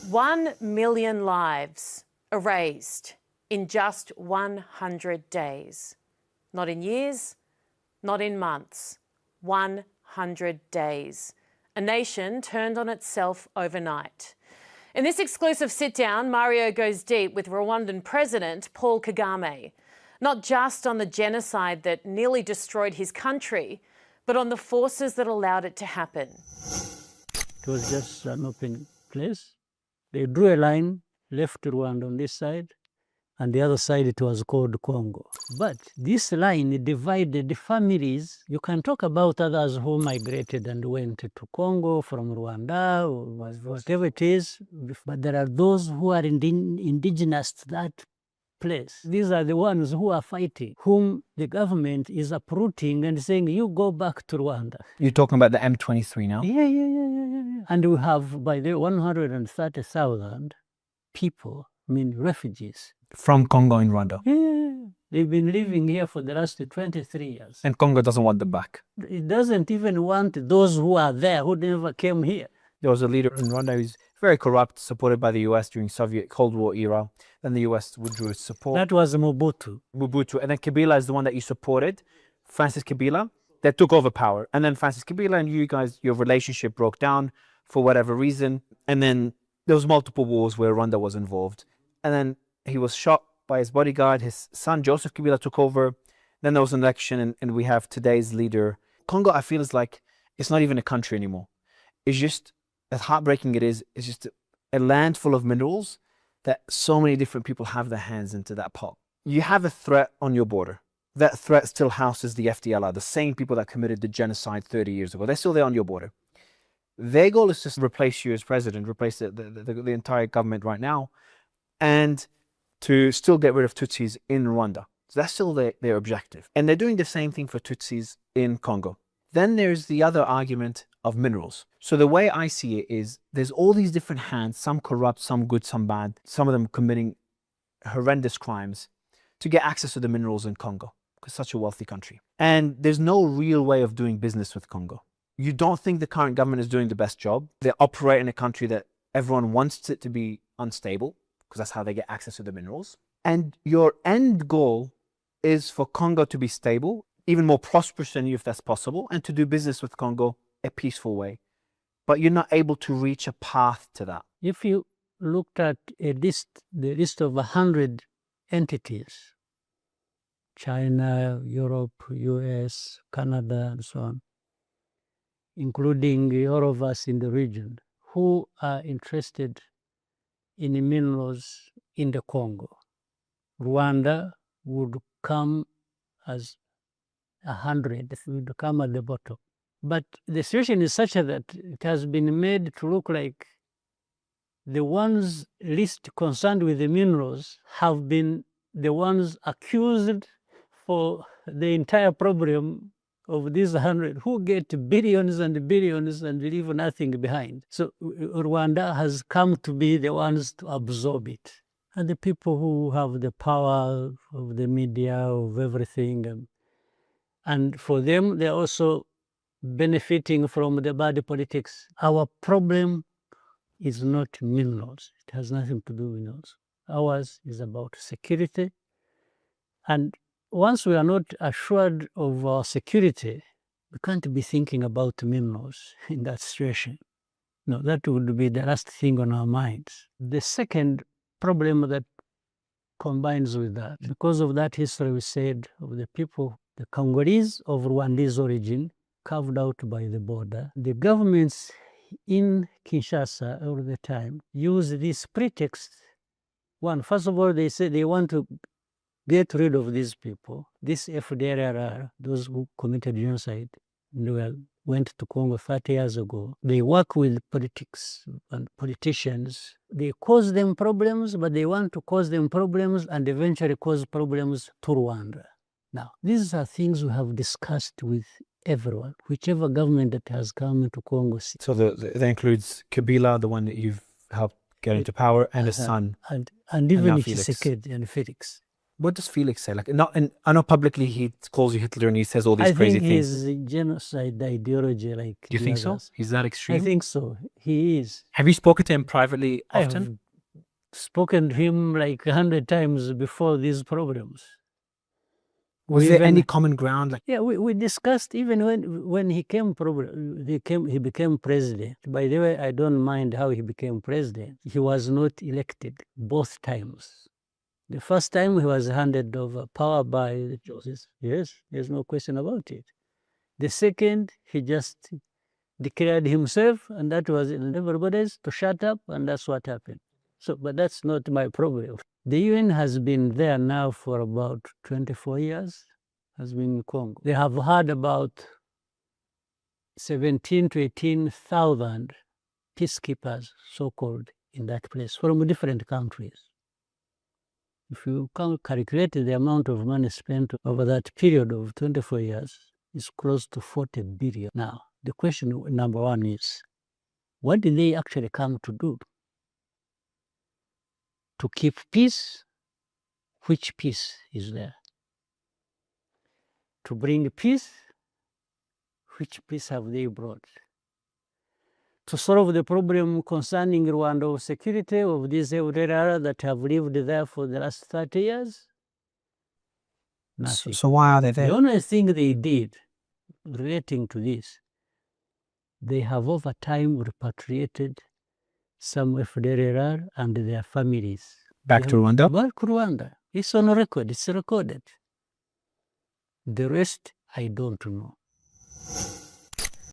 1 million lives erased in just 100 days. Not in years, not in months. 100 days. A nation turned on itself overnight. In this exclusive sit-down, Mario goes deep with Rwandan President Paul Kagame, not just on the genocide that nearly destroyed his country, but on the forces that allowed it to happen. It was just an open place. They drew a line, left Rwanda on this side, and the other side it was called Congo. But this line divided the families. You can talk about others who migrated and went to Congo from Rwanda, or whatever it is, but there are those who are indigenous to that place. These are the ones who are fighting, whom the government is uprooting and saying, you go back to Rwanda. You're talking about the M23 now? Yeah. And we have, by the 130,000 people, refugees. From Congo and Rwanda? Yeah, they've been living here for the last 23 years. And Congo doesn't want them back? It doesn't even want those who are there, who never came here. There was a leader in Rwanda who's very corrupt, supported by the US during Soviet Cold War era. Then the US withdrew its support. That was Mobutu. And then Kabila is the one that you supported, Francis Kabila, that took over power. And then Francis Kabila and you guys, your relationship broke down for whatever reason. And then there was multiple wars where Rwanda was involved. And then he was shot by his bodyguard. His son, Joseph Kabila, took over. Then there was an election, and we have today's leader. Congo, I feel, is like, it's not even a country anymore. It's just, as heartbreaking it is, it's just a land full of minerals that so many different people have their hands into that pot. You have a threat on your border. That threat still houses the FDLR, the same people that committed the genocide 30 years ago. They're still there on your border. Their goal is just to replace you as president, replace the entire government right now, and to still get rid of Tutsis in Rwanda. So that's still their objective. And they're doing the same thing for Tutsis in Congo. Then there's the other argument of minerals. So the way I see it is there's all these different hands, some corrupt, some good, some bad, some of them committing horrendous crimes to get access to the minerals in Congo, because it's such a wealthy country. And there's no real way of doing business with Congo. You don't think the current government is doing the best job. They operate in a country that everyone wants it to be unstable, because that's how they get access to the minerals. And your end goal is for Congo to be stable, even more prosperous than you if that's possible, and to do business with Congo a peaceful way. But you're not able to reach a path to that. If you looked at the list of 100 entities, China, Europe, US, Canada, and so on, including all of us in the region, who are interested in minerals in the Congo, Rwanda would come as 100, would come at the bottom. But the situation is such that it has been made to look like the ones least concerned with the minerals have been the ones accused for the entire problem of these 100, who get billions and billions and leave nothing behind. So Rwanda has come to be the ones to absorb it. And the people who have the power of the media, of everything, and for them, they're also benefiting from the bad politics. Our problem is not minerals. It has nothing to do with minerals. Ours is about security. And once we are not assured of our security, we can't be thinking about minerals in that situation. No, that would be the last thing on our minds. The second problem that combines with that, because of that history we said of the people, the Congolese of Rwandese origin, carved out by the border, the governments in Kinshasa all the time use this pretext. One, first of all, they say they want to get rid of these people. This FDLR, those who committed genocide, went to Congo 30 years ago. They work with politics and politicians. They cause them problems, but they want to cause them problems and eventually cause problems to Rwanda. Now, these are things we have discussed with everyone, whichever government that has come into Congo. So that includes Kabila, the one that you've helped get into power, and his son. And even Tshisekedi and Felix. What does Felix say? Like, not, and I know publicly he calls you Hitler and he says all these I crazy think things. he's genocide ideology like Do you the think so? others. He's that I extreme? think so. He is. Have you spoken to him privately I often? have spoken to him like 100 times before these problems. Was We there even- any common ground? Like, Yeah, we discussed even when he he became president. By the way, I don't mind how he became president. He was not elected both times. The first time he was handed over power by the Joseph. Yes, there's no question about it. The second, he just declared himself, and that was in everybody's to shut up, and that's what happened. So, but that's not my problem. The UN has been there now for about 24 years, has been in Congo. They have had about 17 to 18,000 peacekeepers, so-called, in that place from different countries. If you can calculate the amount of money spent over that period of 24 years, it's close to 40 billion. Now, the question number one is, what did they actually come to do? To keep peace? Which peace is there? To bring peace? Which peace have they brought? To solve the problem concerning Rwanda of security of these Eldera that have lived there for the last 30 years? Nothing. so why are they The there? only thing they did relating to this, they have over time repatriated some FDLR and their families. Back to Rwanda? Back to Rwanda. It's on record. It's recorded. The rest, I don't know.